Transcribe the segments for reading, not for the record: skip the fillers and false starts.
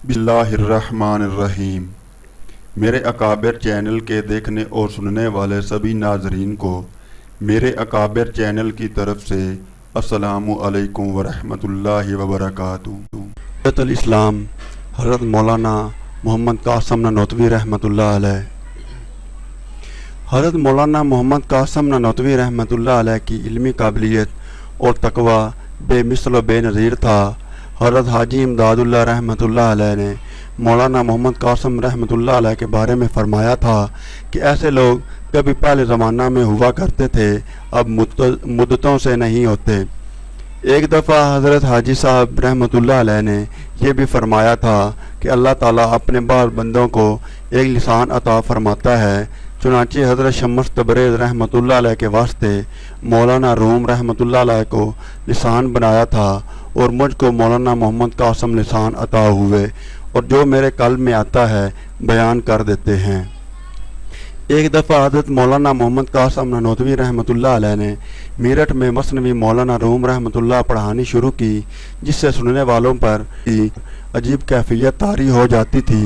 بسم اللہ الرحمن الرحیم۔ میرے اکابر چینل کے دیکھنے اور سننے والے سبھی ناظرین کو میرے اکابر چینل کی طرف سے السلام علیکم ورحمۃ اللہ وبرکاتہ۔ حضرت الاسلام حضرت مولانا محمد قاسم نانوتوی رحمۃ اللہ علیہ۔ حضرت مولانا محمد قاسم نانوتوی رحمۃ اللہ علیہ کی علمی قابلیت اور تقوی بے مثل و بے نظیر تھا۔ حضرت حاجی امداد اللہ رحمۃ اللہ علیہ نے مولانا محمد قاسم رحمۃ اللہ علیہ کے بارے میں فرمایا تھا کہ ایسے لوگ کبھی پہلے زمانہ میں ہوا کرتے تھے، اب مدتوں سے نہیں ہوتے۔ ایک دفعہ حضرت حاجی صاحب رحمۃ اللہ علیہ نے یہ بھی فرمایا تھا کہ اللہ تعالیٰ اپنے بعض بندوں کو ایک لسان عطا فرماتا ہے۔ چنانچہ حضرت شمس تبریز رحمۃ اللہ علیہ کے واسطے مولانا روم رحمۃ اللہ علیہ کو لسان بنایا تھا اور مجھ کو مولانا محمد قاسم لسان عطا ہوئے اور جو میرے قلب میں آتا ہے بیان کر دیتے ہیں۔ ایک دفعہ حضرت مولانا محمد قاسم نانوتوی رحمۃ اللہ علیہ نے میرٹھ میں مثنوی مولانا روم رحمۃ اللہ پڑھانی شروع کی، جس سے سننے والوں پر عجیب کیفیت طاری ہو جاتی تھی۔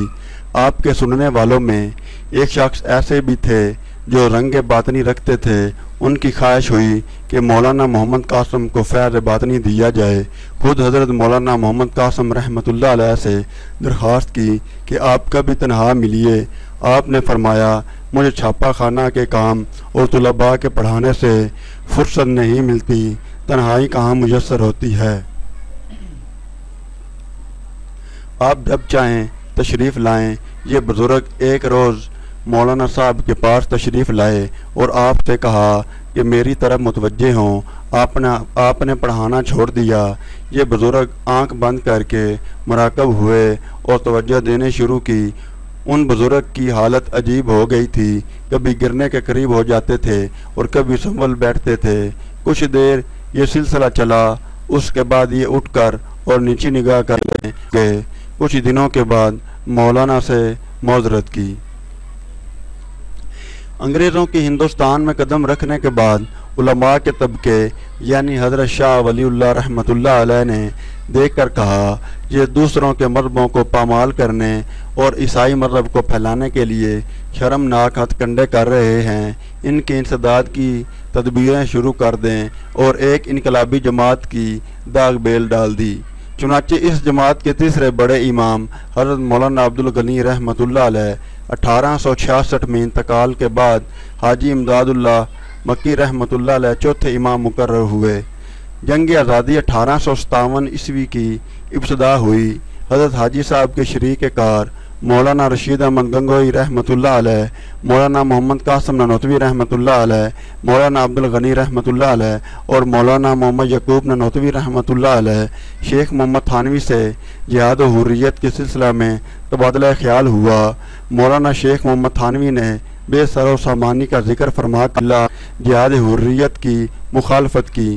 آپ کے سننے والوں میں ایک شخص ایسے بھی تھے جو رنگ باطنی رکھتے تھے۔ ان کی خواہش ہوئی کہ مولانا محمد قاسم کو فیض باطنی دیا جائے۔ خود حضرت مولانا محمد قاسم رحمۃ اللہ علیہ سے درخواست کی کہ آپ کبھی تنہا ملیے۔ آپ نے فرمایا، مجھے چھاپا خانہ کے کام اور طلباء کے پڑھانے سے فرصت نہیں ملتی، تنہائی کہاں میسر ہوتی ہے۔ آپ جب چاہیں تشریف لائیں۔ یہ بزرگ ایک روز مولانا صاحب کے پاس تشریف لائے اور آپ سے کہا کہ میری طرف متوجہ ہوں۔ آپ نے پڑھانا چھوڑ دیا۔ یہ بزرگ آنکھ بند کر کے مراقب ہوئے اور توجہ دینے شروع کی۔ ان بزرگ کی حالت عجیب ہو گئی تھی، کبھی گرنے کے قریب ہو جاتے تھے اور کبھی سنبھل بیٹھتے تھے۔ کچھ دیر یہ سلسلہ چلا، اس کے بعد یہ اٹھ کر اور نیچی نگاہ کر گئے۔ کچھ دنوں کے بعد مولانا سے معذرت کی۔ انگریزوں کی ہندوستان میں قدم رکھنے کے بعد علماء کے طبقے یعنی حضرت شاہ ولی اللہ رحمۃ اللہ علیہ نے دیکھ کر کہا، یہ دوسروں کے مذہبوں کو پامال کرنے اور عیسائی مذہب کو پھیلانے کے لیے شرمناک ہتھ کنڈے کر رہے ہیں۔ ان کی انسداد کی تدبیریں شروع کر دیں اور ایک انقلابی جماعت کی داغ بیل ڈال دی۔ چنانچہ اس جماعت کے تیسرے بڑے امام حضرت مولانا عبدالغنی رحمۃ اللہ علیہ 1866 میں انتقال کے بعد حاجی امداد اللہ مکی رحمۃ اللہ علیہ چوتھے امام مقرر ہوئے۔ جنگ آزادی 1857 عیسوی کی ابتدا ہوئی۔ حضرت حاجی صاحب کے شریک کار مولانا رشید احمد گنگوئی رحمۃ اللہ علیہ، مولانا محمد قاسم نانوتوی رحمۃ اللہ علیہ، مولانا عبدالغنی رحمۃ اللہ علیہ اور مولانا محمد یعقوب نانوتوی رحمۃ اللہ علیہ شیخ محمد تھانوی سے جہاد و حریت کے سلسلہ میں تبادلہ خیال ہوا۔ مولانا شیخ محمد تھانوی نے بے سر و سامانی کا ذکر فرما کر جہاد حریت کی مخالفت کی۔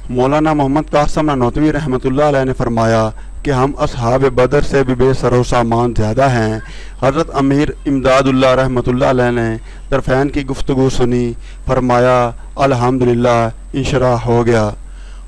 مولانا محمد قاسم نانوتوی رحمۃ اللہ علیہ نے فرمایا کہ ہم اصحاب بدر سے بھی بے سر و سامان زیادہ ہیں۔ حضرت امیر امداد اللہ رحمۃ اللہ علیہ نے طرفین کی گفتگو سنی، فرمایا الحمدللہ انشراح ہو گیا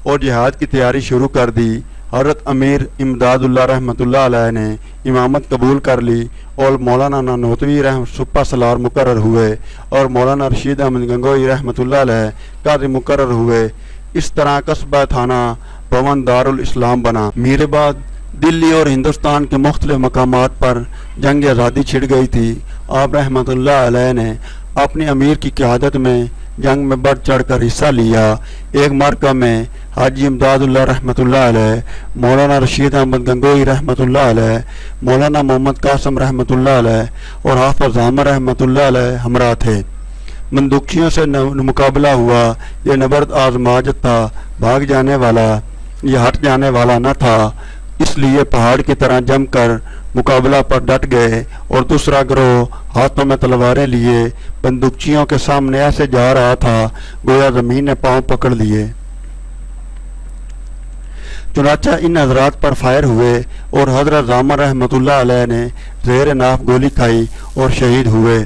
اور جہاد کی تیاری شروع کر دی۔ حضرت امیر امداد اللہ رحمۃ اللہ علیہ نے امامت قبول کر لی اور مولانا نانوتوی سپہ سالار مقرر ہوئے اور مولانا رشید احمد گنگوئی رحمۃ اللہ علیہ قاضی مقرر ہوئے۔ اس طرح قصبہ تھانہ بھون دارالاسلام بنا۔ میرے بعد دلی اور ہندوستان کے مختلف مقامات پر جنگ آزادی چھڑ گئی تھی۔ آپ رحمۃ اللہ علیہ نے اپنی امیر کی قیادت میں جنگ میں بڑھ چڑھ کر حصہ لیا۔ ایک معرکہ میں حاجی امداد اللہ رحمۃ اللہ علیہ، مولانا رشید احمد گنگوئی رحمۃ اللہ علیہ، مولانا محمد قاسم رحمۃ اللہ علیہ اور حافظ عامر رحمۃ اللہ علیہ ہمراہ تھے۔ بندوقچیوں سے مقابلہ ہوا۔ یہ نبرد آزمائش تھا، بھاگ جانے والا یا ہٹ جانے والا نہ تھا، اس لیے پہاڑ کی طرح جم کر مقابلہ پر ڈٹ گئے اور دوسرا گروہ ہاتھوں میں تلواریں لیے بندوقچیوں کے سامنے ایسے جا رہا تھا گویا زمین نے پاؤں پکڑ لیے۔ چنانچہ ان حضرات پر فائر ہوئے اور حضرت عامر رحمۃ اللہ علیہ نے زیر ناف گولی کھائی اور شہید ہوئے۔